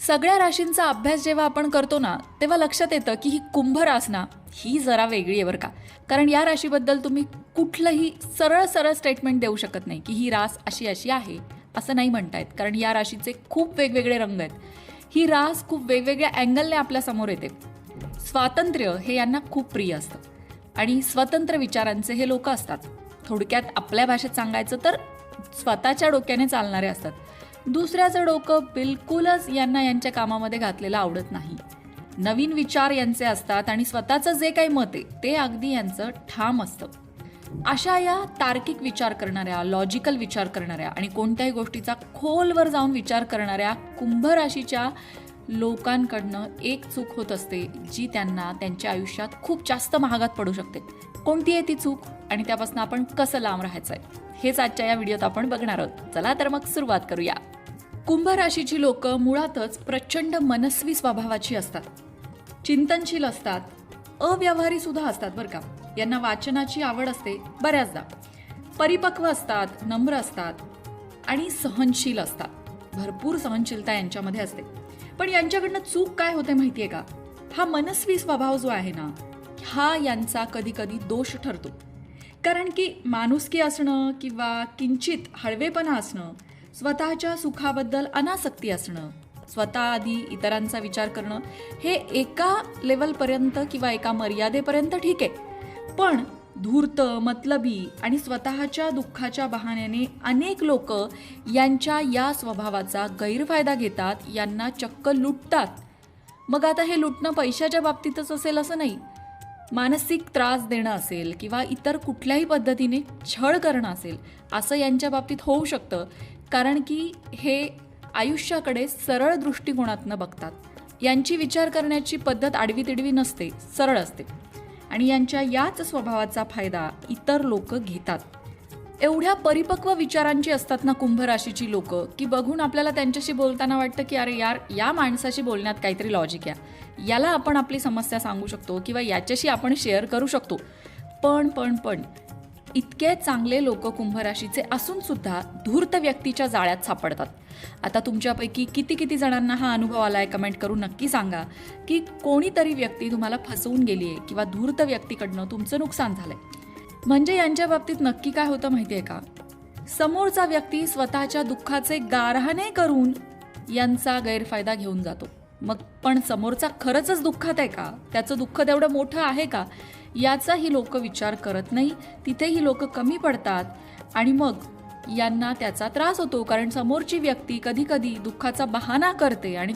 सगळ्या राशींचा अभ्यास जेव्हा आपण करतो ना तेव्हा लक्षात येतं की ही कुंभ रास ना ही जरा वेगळी आहे बरं का. कारण या राशीबद्दल तुम्ही कुठलंही सरळ सरळ स्टेटमेंट देऊ शकत नाही की ही रास अशी अशी आहे असं नाही म्हणता येत. कारण या राशीचे खूप वेगवेगळे रंग आहेत. ही रास खूप वेगवेगळ्या अँगलने आपल्यासमोर येते. स्वातंत्र्य हे यांना खूप प्रिय असतं आणि स्वतंत्र विचारांचे हे लोक असतात. थोडक्यात आपल्या भाषेत सांगायचं तर स्वतःच्या डोक्याने चालणारे असतात. दुसऱ्याचं डोकं बिलकुलच यांना यांच्या कामामध्ये घातलेलं आवडत नाही. नवीन विचार यांचे असतात आणि स्वतःचं जे काही मत आहे ते अगदी यांचं ठाम असतं. अशा या तार्किक विचार करणाऱ्या, लॉजिकल विचार करणाऱ्या आणि कोणत्याही गोष्टीचा खोलवर जाऊन विचार करणाऱ्या कुंभ राशीच्या लोकांकडनं एक चूक होत असते जी त्यांना त्यांच्या आयुष्यात खूप जास्त महागात पडू शकते. कोणती आहे ती चूक आणि त्यापासून आपण कसं लांब राहायचंय हेच आजच्या या व्हिडिओत आपण बघणार आहोत. चला तर मग सुरुवात करूया. कुंभ राशीची लोक मुळातच प्रचंड मनस्वी स्वभावाची असतात. चिंतनशील असतात, अव्यवहारी सुद्धा असतात बरं का. यांना वाचनाची आवड असते बऱ्याचदा. परिपक्व असतात, नम्र असतात आणि सहनशील असतात. भरपूर सहनशीलता यांच्यामध्ये असते. पण यांच्याकडनं चूक काय होते माहितीये का? हा मनस्वी स्वभाव जो आहे ना हा यांचा कधी कधी दोष ठरतो. कारण की माणुसकी असणं किंवा किंचित हळवेपणा असणं, स्वतःच्या सुखाबद्दल अनासक्ती असणं, स्वतः आधी इतरांचा विचार करणं हे एका लेवलपर्यंत किंवा एका मर्यादेपर्यंत ठीक आहे. पण धूर्त, मतलबी आणि स्वतःच्या दुःखाच्या बहाण्याने अनेक लोक यांच्या या स्वभावाचा गैरफायदा घेतात, यांना चक्क लुटतात. मग आता हे लुटणं पैशाच्या बाबतीतच असेल असं नाही. मानसिक त्रास देणं असेल किंवा इतर कुठल्याही पद्धतीने छळ करणं असेल असं यांच्या बाबतीत होऊ शकतं. कारण की हे आयुष्याकडे सरळ दृष्टिकोनातनं बघतात. यांची विचार करण्याची पद्धत आडवी तिडवी नसते, सरळ असते आणि यांच्या याच स्वभावाचा फायदा इतर लोक घेतात. एवढ्या परिपक्व विचारांची असतात ना कुंभ राशीची लोक की बघून आपल्याला त्यांच्याशी बोलताना वाटतं की अरे यार, या माणसाशी बोलण्यात काहीतरी लॉजिक आहे, याला आपण आपली समस्या सांगू शकतो किंवा याच्याशी आपण शेअर करू शकतो. पण इतके चांगले लोक कुंभ राशीचे असून सुद्धा धूर्त व्यक्तीच्या जाळ्यात सापडतात. आता तुमच्यापैकी किती जणांना हा अनुभव आलाय कमेंट करून नक्की सांगा की कोणीतरी व्यक्ती तुम्हाला फसवून गेली आहे किंवा धूर्त व्यक्तीकडनं तुमचं नुकसान झालंय. म्हणजे यांच्या बाबतीत नक्की काय होतं माहितीये का? समोरचा व्यक्ती स्वतःच्या दुःखाचे गारहाणे करून यांचा गैरफायदा घेऊन जातो. मग पण समोरचा खरंच दुःखात आहे का? त्याचं दुःख तेवढं मोठं आहे का? याचाही लोक विचार करत नाही. तिथेही लोक कमी पडतात आणि मग यांना त्याचा त्रास होतो. कारण समोरची व्यक्ती कधी कधी दुःखाचा बहाणा करते आणि